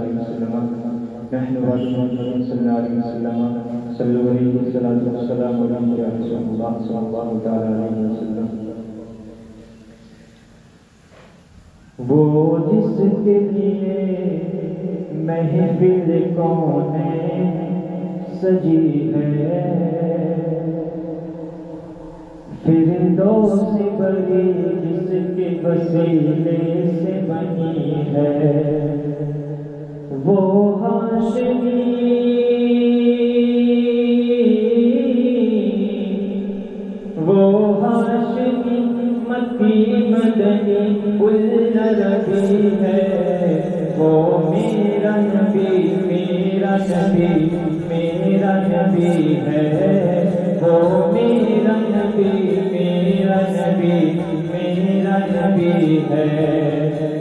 عليه وسلم نحن وعلى محمد صلى الله عليه وسلم صلوا عليه الصلاة والسلام عليك يا رسول الله صلى الله تعالی علیہ وسلم. وہ جس کے لیے محفل کونین سجی ہے، فردوس بری جس کے وسیلے سے بنی ہے، وہ ہاشمی مکی مدنی العربی ہے، وہ میرا نبی میرا نبی میرا نبی ہے، وہ میرا نبی میرا نبی میرا نبی ہے،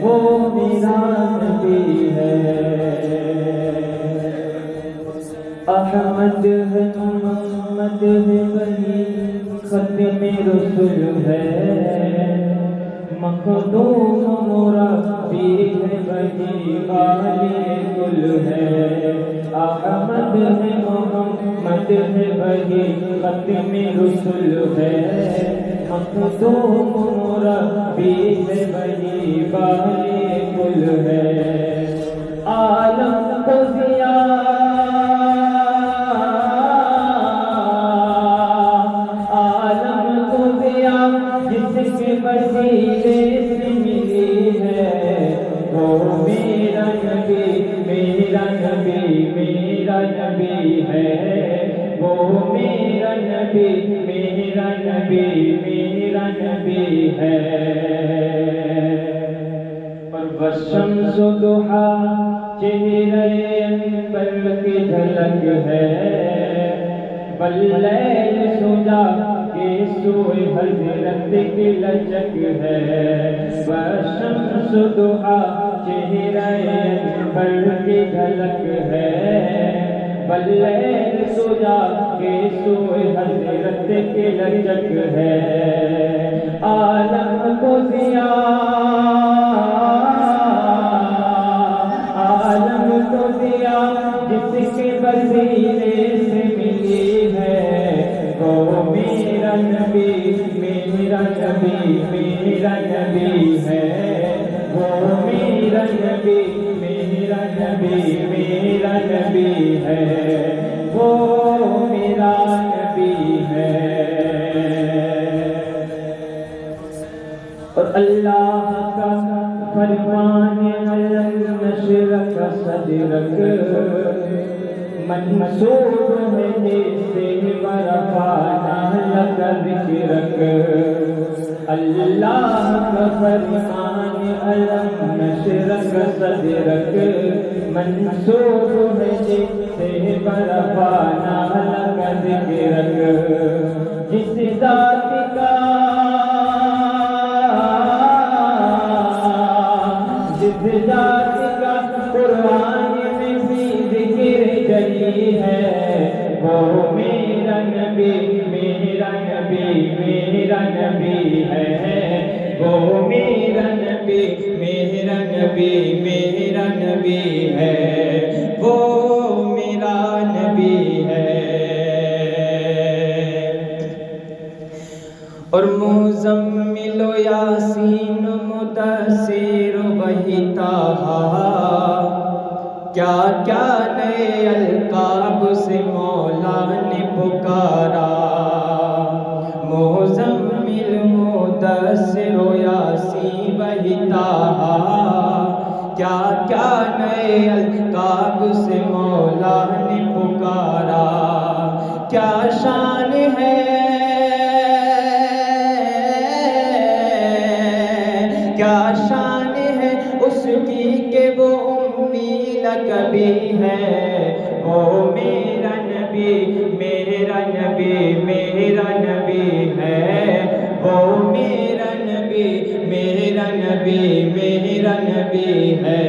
وہ میرا نبی ہے. احمد ہے محمد ہے ولی ختم رسول ہے، مخدوم مربی ہے ولی والی کل ہے. احمد ہے محمد ہے ولی ختم رسول ہے، مخدوم مربی ہے ولی والی کل ہے. عالم کو ضیا وسیلے سے ملی ہے، وہ میرا نبی میرا نبی میرا نبی ہے، وہ میرا نبی میرا نبی میرا نبی ہے. اور والشمس ضحیٰ چہرے انور کی جھلک ہے، واللیل سجا کے سوئے حضرت کی لچک ہے. والشمس ضحیٰ چہرہ انور کی جھلک ہے، واللیل سجا کے سوئے حضرت کی لچک ہے. عالم کو ضیا عالم کو ضیا جس کے وسیلے سے ملی ہے، وہ میرا نبی میرا نبی میرا نبی ہے، وہ میرا نبی میرا نبی میرا نبی ہے، وہ میرا نبی ہے. اور اللہ کا فرمان علم نشرک صدرک منصور ہے جیسے ورفعنا لک ذکرک. اللہ کا فرمان علم نشرک صدرک منصور ہے جیسے ورفعنا لک ذکرک. جس ذات کا قرآن میں بھی ذکر جلی ہے، وہ میرا نبی میرا نبی میرا نبی ہے، وہ میرا نبی میرا نبی میرا نبی ہے، وہ میرا نبی ہے. اور مزمل و یاسین مدثر وہی طہٰ، کیا کیا نئے القاب سے مولا نے پکارا. مزمل مدثر و یاسین وہی طہٰ، کیا کیا نئے القاب سے مولا نے پکارا. کیا شان ہے کیا شان ہے اس کی کہ وہ امی لقبی ہے، وہ میرا نبی میرا نبی میرا نبی ہے، وہ میرا نبی میرا نبی میرا نبی ہے،